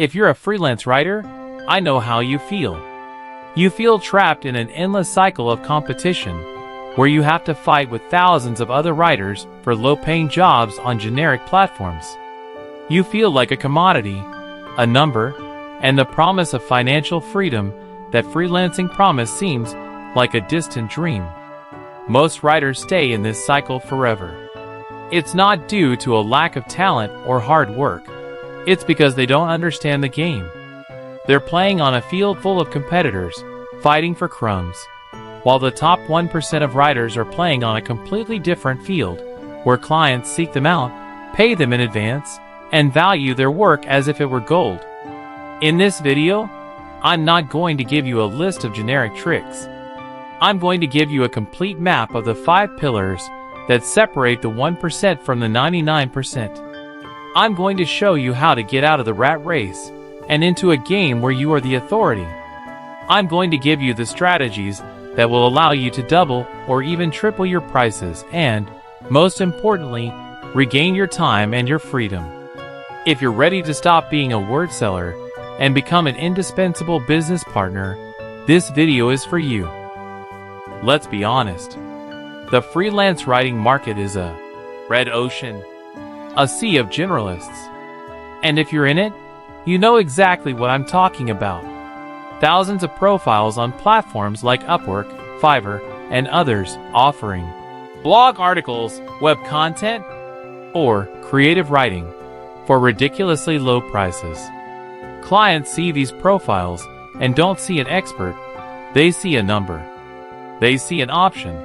If you're a freelance writer, I know how you feel. You feel trapped in an endless cycle of competition, where you have to fight with thousands of other writers for low-paying jobs on generic platforms. You feel like a commodity, a number, and the promise of financial freedom that freelancing promise seems like a distant dream. Most writers stay in this cycle forever. It's not due to a lack of talent or hard work. It's because they don't understand the game. They're playing on a field full of competitors, fighting for crumbs, while the top 1% of writers are playing on a completely different field, where clients seek them out, pay them in advance, and value their work as if it were gold. In this video, I'm not going to give you a list of generic tricks. I'm going to give you a complete map of the 5 pillars that separate the 1% from the 99%. I'm going to show you how to get out of the rat race and into a game where you are the authority. I'm going to give you the strategies that will allow you to double or even triple your prices and, most importantly, regain your time and your freedom. If you're ready to stop being a word seller and become an indispensable business partner, this video is for you. Let's be honest. The freelance writing market is a red ocean, a sea of generalists. And if you're in it, you know exactly what I'm talking about. Thousands of profiles on platforms like Upwork, Fiverr, and others offering blog articles, web content, or creative writing for ridiculously low prices. Clients see these profiles and don't see an expert. They see a number. They see an option.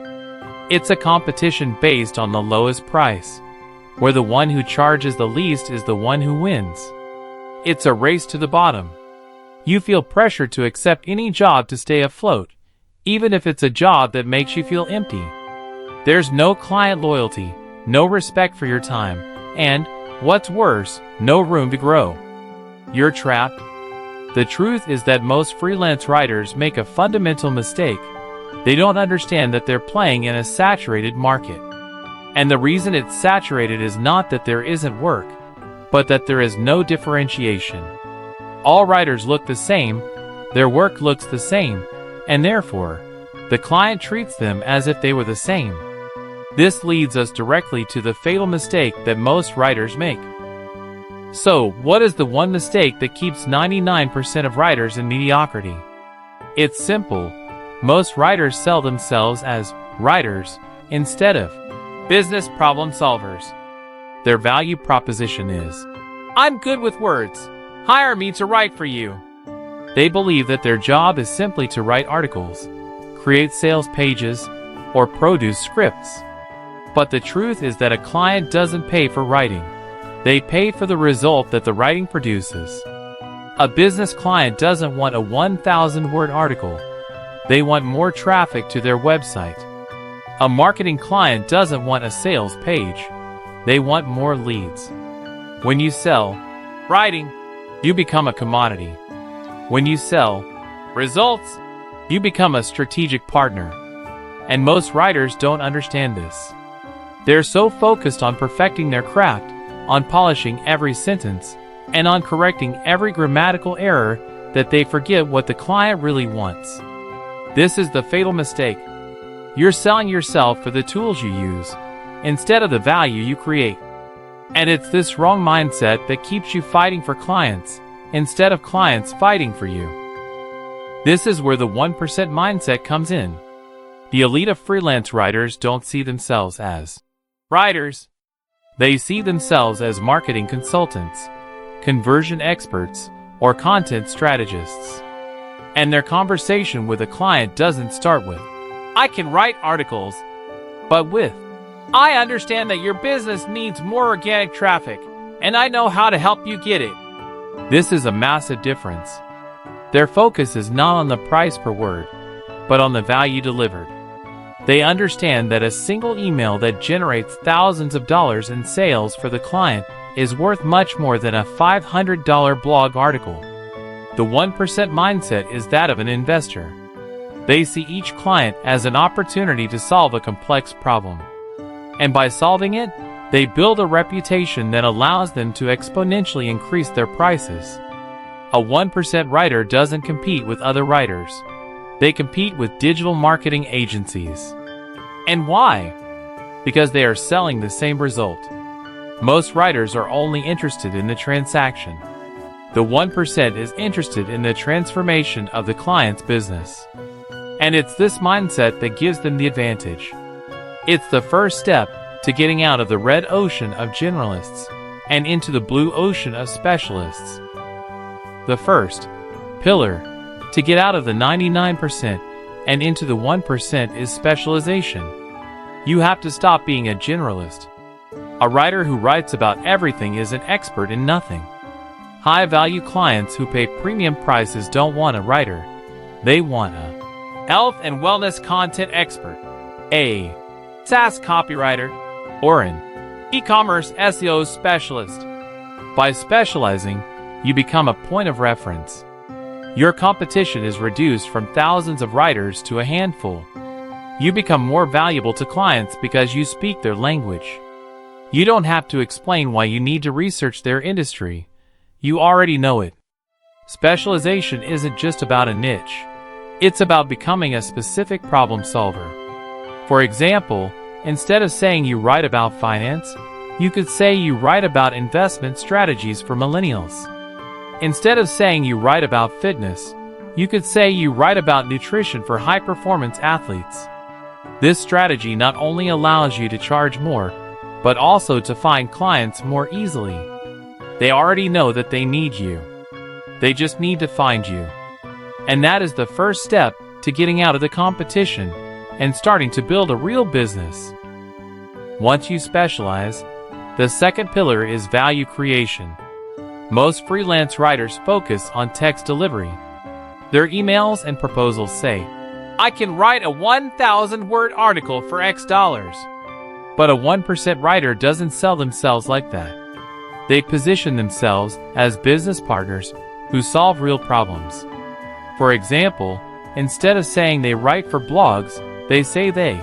It's a competition based on the lowest price, where the one who charges the least is the one who wins. It's a race to the bottom. You feel pressure to accept any job to stay afloat, even if it's a job that makes you feel empty. There's no client loyalty, no respect for your time, and, what's worse, no room to grow. You're trapped. The truth is that most freelance writers make a fundamental mistake. They don't understand that they're playing in a saturated market. And the reason it's saturated is not that there isn't work, but that there is no differentiation. All writers look the same, their work looks the same, and therefore, the client treats them as if they were the same. This leads us directly to the fatal mistake that most writers make. So, what is the one mistake that keeps 99% of writers in mediocrity? It's simple. Most writers sell themselves as writers instead of business problem solvers. Their value proposition is, I'm good with words. Hire me to write for you. They believe that their job is simply to write articles, create sales pages, or produce scripts. But the truth is that a client doesn't pay for writing. They pay for the result that the writing produces. A business client doesn't want a 1,000-word article. They want more traffic to their website. A marketing client doesn't want a sales page. They want more leads. When you sell writing, you become a commodity. When you sell results, you become a strategic partner. And most writers don't understand this. They're so focused on perfecting their craft, on polishing every sentence, and on correcting every grammatical error that they forget what the client really wants. This is the fatal mistake. You're selling yourself for the tools you use, instead of the value you create. And it's this wrong mindset that keeps you fighting for clients, instead of clients fighting for you. This is where the 1% mindset comes in. The elite of freelance writers don't see themselves as writers. They see themselves as marketing consultants, conversion experts, or content strategists. And their conversation with a client doesn't start with, I can write articles, but with, I understand that your business needs more organic traffic, and I know how to help you get it. This is a massive difference. Their focus is not on the price per word, but on the value delivered. They understand that a single email that generates thousands of dollars in sales for the client is worth much more than a $500 blog article. The 1% mindset is that of an investor. They see each client as an opportunity to solve a complex problem. And by solving it, they build a reputation that allows them to exponentially increase their prices. A 1% writer doesn't compete with other writers. They compete with digital marketing agencies. And why? Because they are selling the same result. Most writers are only interested in the transaction. The 1% is interested in the transformation of the client's business. And it's this mindset that gives them the advantage. It's the first step to getting out of the red ocean of generalists and into the blue ocean of specialists. The first pillar to get out of the 99% and into the 1% is specialization. You have to stop being a generalist. A writer who writes about everything is an expert in nothing. High-value clients who pay premium prices don't want a writer. They want a health and wellness content expert, a SaaS copywriter, or an e-commerce SEO specialist. By specializing, you become a point of reference. Your competition is reduced from thousands of writers to a handful. You become more valuable to clients because you speak their language. You don't have to explain why you need to research their industry. You already know it. Specialization isn't just about a niche. It's about becoming a specific problem solver. For example, instead of saying you write about finance, you could say you write about investment strategies for millennials. Instead of saying you write about fitness, you could say you write about nutrition for high-performance athletes. This strategy not only allows you to charge more, but also to find clients more easily. They already know that they need you. They just need to find you. And that is the first step to getting out of the competition and starting to build a real business. Once you specialize, the second pillar is value creation. Most freelance writers focus on text delivery. Their emails and proposals say, "I can write a 1,000-word article for X dollars." But a 1% writer doesn't sell themselves like that. They position themselves as business partners who solve real problems. For example, instead of saying they write for blogs, they say they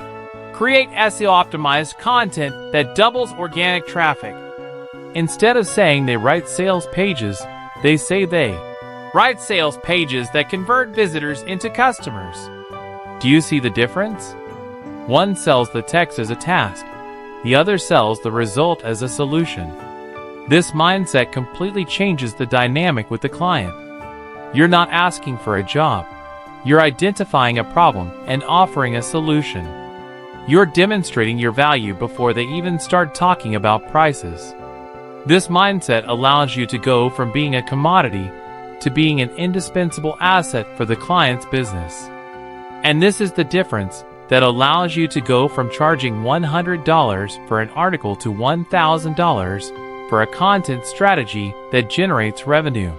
create SEO-optimized content that doubles organic traffic. Instead of saying they write sales pages, they say they write sales pages that convert visitors into customers. Do you see the difference? One sells the text as a task. The other sells the result as a solution. This mindset completely changes the dynamic with the client. You're not asking for a job. You're identifying a problem and offering a solution. You're demonstrating your value before they even start talking about prices. This mindset allows you to go from being a commodity to being an indispensable asset for the client's business. And this is the difference that allows you to go from charging $100 for an article to $1,000 for a content strategy that generates revenue.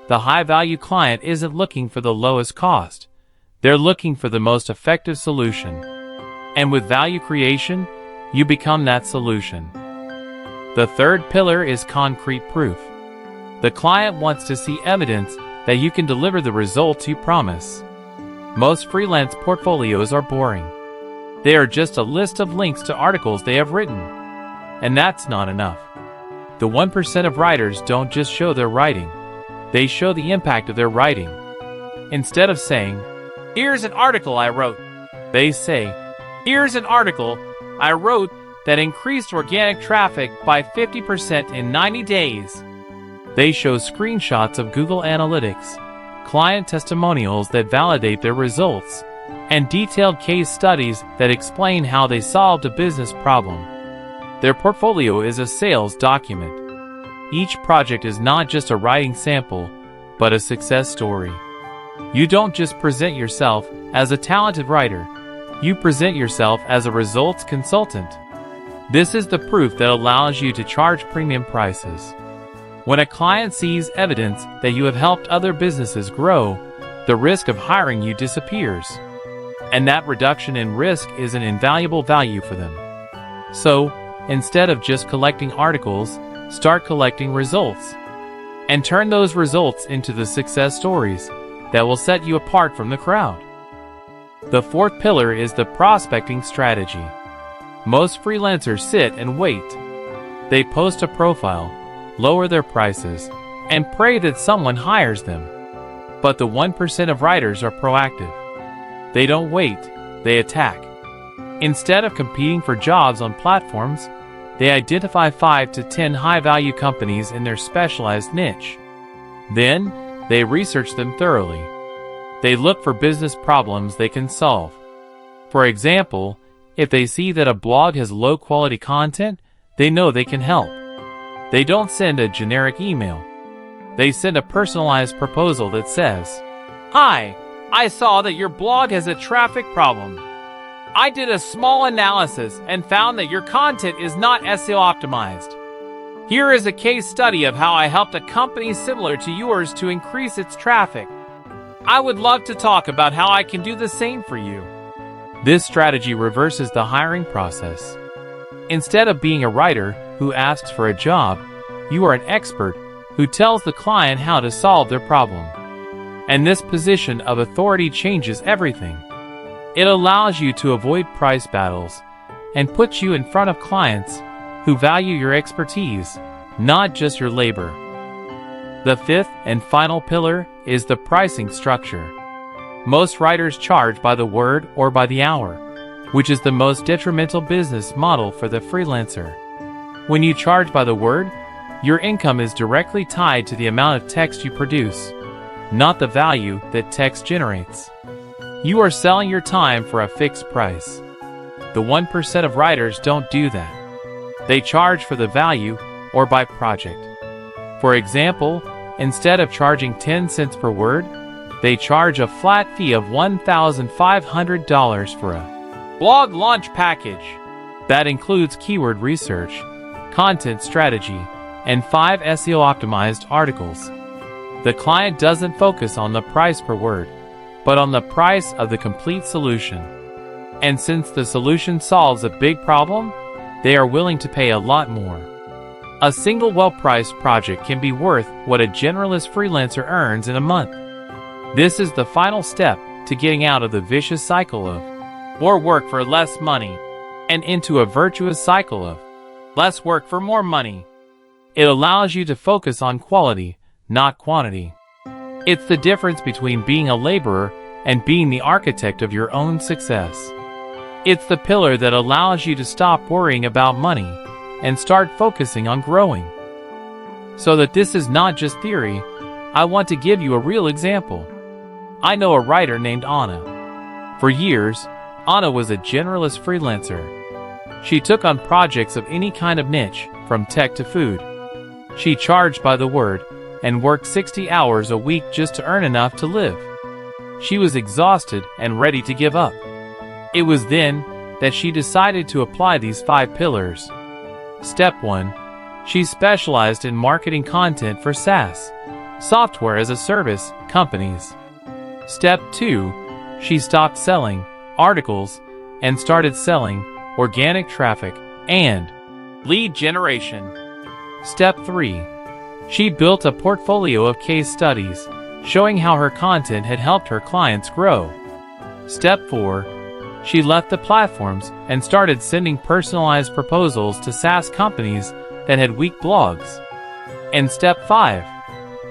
The high-value client isn't looking for the lowest cost. They're looking for the most effective solution. And with value creation, you become that solution. The third pillar is concrete proof. The client wants to see evidence that you can deliver the results you promise. Most freelance portfolios are boring. They are just a list of links to articles they have written. And that's not enough. The 1% of writers don't just show their writing. They show the impact of their writing. Instead of saying, "Here's an article I wrote," they say, "Here's an article I wrote that increased organic traffic by 50% in 90 days. They show screenshots of Google Analytics, client testimonials that validate their results, and detailed case studies that explain how they solved a business problem. Their portfolio is a sales document. Each project is not just a writing sample, but a success story. You don't just present yourself as a talented writer, you present yourself as a results consultant. This is the proof that allows you to charge premium prices. When a client sees evidence that you have helped other businesses grow, the risk of hiring you disappears. And that reduction in risk is an invaluable value for them. So, instead of just collecting articles, start collecting results. And turn those results into the success stories that will set you apart from the crowd. The fourth pillar is the prospecting strategy. Most freelancers sit and wait. They post a profile, lower their prices, and pray that someone hires them. But the 1% of writers are proactive. They don't wait, they attack. Instead of competing for jobs on platforms, they identify 5 to 10 high-value companies in their specialized niche. Then, they research them thoroughly. They look for business problems they can solve. For example, if they see that a blog has low-quality content, they know they can help. They don't send a generic email. They send a personalized proposal that says, "Hi, I saw that your blog has a traffic problem. I did a small analysis and found that your content is not SEO optimized. Here is a case study of how I helped a company similar to yours to increase its traffic. I would love to talk about how I can do the same for you." This strategy reverses the hiring process. Instead of being a writer who asks for a job, you are an expert who tells the client how to solve their problem. And this position of authority changes everything. It allows you to avoid price battles and puts you in front of clients who value your expertise, not just your labor. The fifth and final pillar is the pricing structure. Most writers charge by the word or by the hour, which is the most detrimental business model for the freelancer. When you charge by the word, your income is directly tied to the amount of text you produce, not the value that text generates. You are selling your time for a fixed price. The 1% of writers don't do that. They charge for the value or by project. For example, instead of charging 10 cents per word, they charge a flat fee of $1,500 for a blog launch package. That includes keyword research, content strategy, and 5 SEO-optimized articles. The client doesn't focus on the price per word, but on the price of the complete solution. And since the solution solves a big problem, they are willing to pay a lot more. A single well-priced project can be worth what a generalist freelancer earns in a month. This is the final step to getting out of the vicious cycle of more work for less money and into a virtuous cycle of less work for more money. It allows you to focus on quality, not quantity. It's the difference between being a laborer and being the architect of your own success. It's the pillar that allows you to stop worrying about money and start focusing on growing. So that this is not just theory, I want to give you a real example. I know a writer named Anna. For years, Anna was a generalist freelancer. She took on projects of any kind of niche, from tech to food. She charged by the word and worked 60 hours a week just to earn enough to live. She was exhausted and ready to give up. It was then that she decided to apply these 5 pillars. Step 1. She specialized in marketing content for SaaS, software as a service, companies. Step 2. She stopped selling articles and started selling organic traffic and lead generation. Step 3. She built a portfolio of case studies showing how her content had helped her clients grow. Step 4. She left the platforms and started sending personalized proposals to SaaS companies that had weak blogs. And Step 5.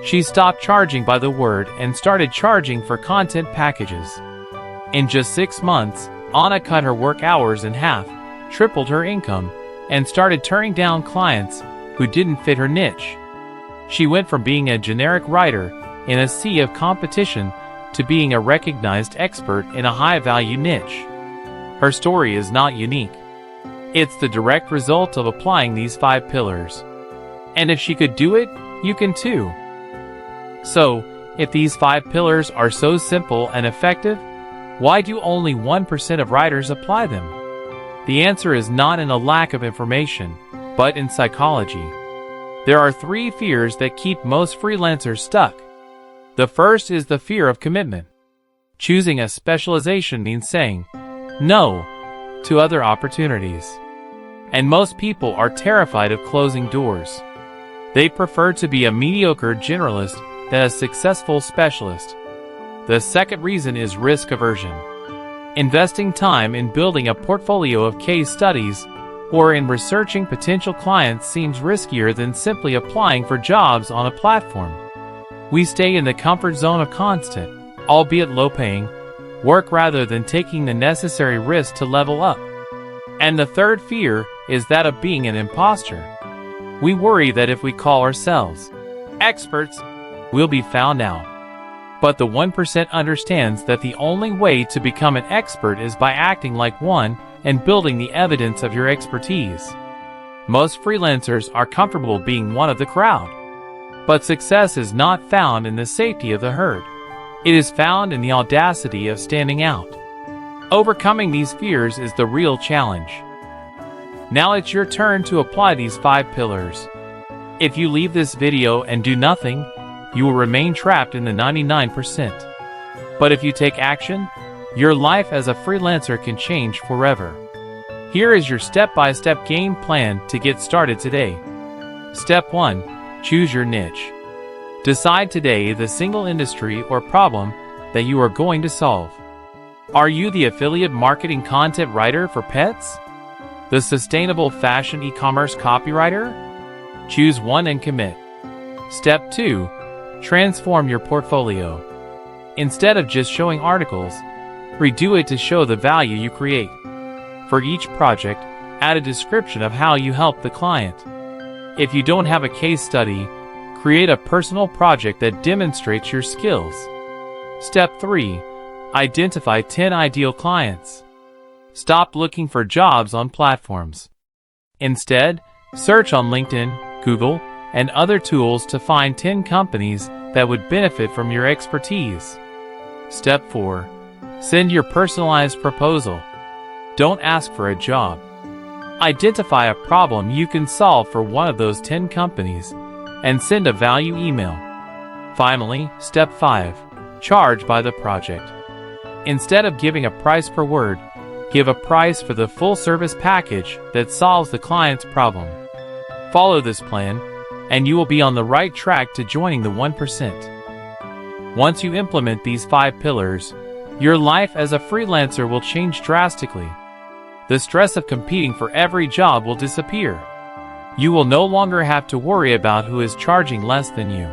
She stopped charging by the word and started charging for content packages. In just 6 months, Anna cut her work hours in half, tripled her income, and started turning down clients who didn't fit her niche. She went from being a generic writer in a sea of competition to being a recognized expert in a high-value niche. Her story is not unique. It's the direct result of applying these 5 pillars. And if she could do it, you can too. So, if these 5 pillars are so simple and effective, why do only 1% of writers apply them? The answer is not in a lack of information, but in psychology. There are 3 fears that keep most freelancers stuck. The first is the fear of commitment. Choosing a specialization means saying no to other opportunities. And most people are terrified of closing doors. They prefer to be a mediocre generalist than a successful specialist. The second reason is risk aversion. Investing time in building a portfolio of case studies or in researching potential clients seems riskier than simply applying for jobs on a platform. We stay in the comfort zone of constant, albeit low-paying, work rather than taking the necessary risk to level up. And the third fear is that of being an imposter. We worry that if we call ourselves experts, we'll be found out. But the 1% understands that the only way to become an expert is by acting like one and building the evidence of your expertise. Most freelancers are comfortable being one of the crowd. But success is not found in the safety of the herd. It is found in the audacity of standing out. Overcoming these fears is the real challenge. Now it's your turn to apply these 5 pillars. If you leave this video and do nothing, you will remain trapped in the 99%. But if you take action, your life as a freelancer can change forever. Here is your step-by-step game plan to get started today. Step 1. Choose your niche. Decide today the single industry or problem that you are going to solve. Are you the affiliate marketing content writer for pets? The sustainable fashion e-commerce copywriter? Choose one and commit. Step 2. Transform your portfolio. Instead of just showing articles, redo it to show the value you create. For each project, add a description of how you help the client. If you don't have a case study, create a personal project that demonstrates your skills. Step 3. Identify 10 ideal clients. Stop looking for jobs on platforms. Instead, search on LinkedIn, Google, and other tools to find 10 companies that would benefit from your expertise. Step 4. Send your personalized proposal. Don't ask for a job. Identify a problem you can solve for one of those 10 companies and send a value email. Finally, Step 5. Charge by the project. Instead of giving a price per word, give a price for the full service package that solves the client's problem. Follow this plan, and you will be on the right track to joining the 1%. Once you implement these 5 pillars, your life as a freelancer will change drastically. The stress of competing for every job will disappear. You will no longer have to worry about who is charging less than you.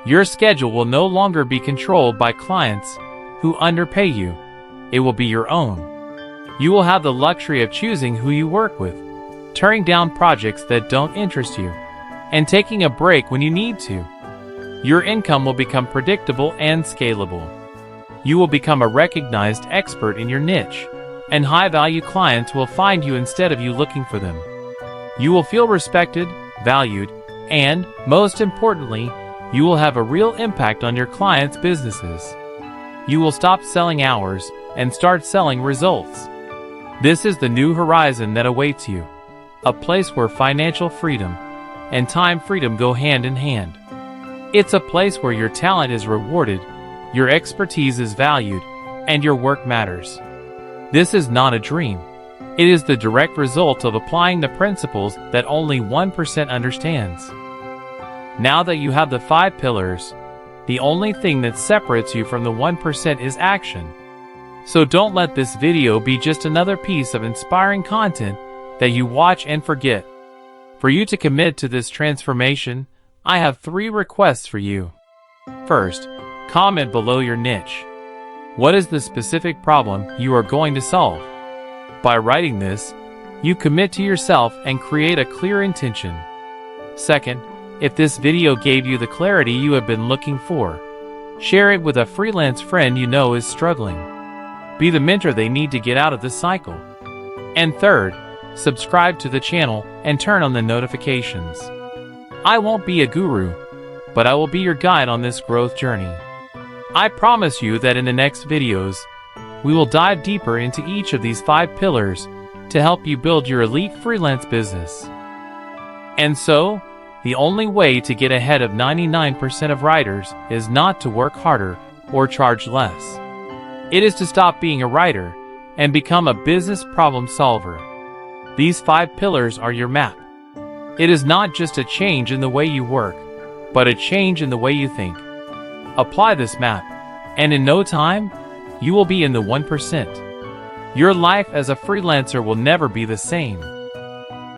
Your schedule will no longer be controlled by clients who underpay you. It will be your own. You will have the luxury of choosing who you work with, turning down projects that don't interest you, and taking a break when you need to. Your income will become predictable and scalable. You will become a recognized expert in your niche, and high-value clients will find you instead of you looking for them. You will feel respected, valued, and, most importantly, you will have a real impact on your clients' businesses. You will stop selling hours and start selling results. This is the new horizon that awaits you, a place where financial freedom and time freedom go hand in hand. It's a place where your talent is rewarded, your expertise is valued, and your work matters. This is not a dream. It is the direct result of applying the principles that only 1% understands. Now that you have the 5 pillars, the only thing that separates you from the 1% is action. So don't let this video be just another piece of inspiring content that you watch and forget. For you to commit to this transformation, I have 3 requests for you. First, comment below your niche. What is the specific problem you are going to solve? By writing this, you commit to yourself and create a clear intention. Second, if this video gave you the clarity you have been looking for, share it with a freelance friend you know is struggling. Be the mentor they need to get out of this cycle. And third, subscribe to the channel and turn on the notifications. I won't be a guru, but I will be your guide on this growth journey. I promise you that in the next videos, we will dive deeper into each of these 5 pillars to help you build your elite freelance business. And so, the only way to get ahead of 99% of writers is not to work harder or charge less. It is to stop being a writer and become a business problem solver. These 5 pillars are your map. It is not just a change in the way you work, but a change in the way you think. Apply this map, and in no time, you will be in the 1%. Your life as a freelancer will never be the same.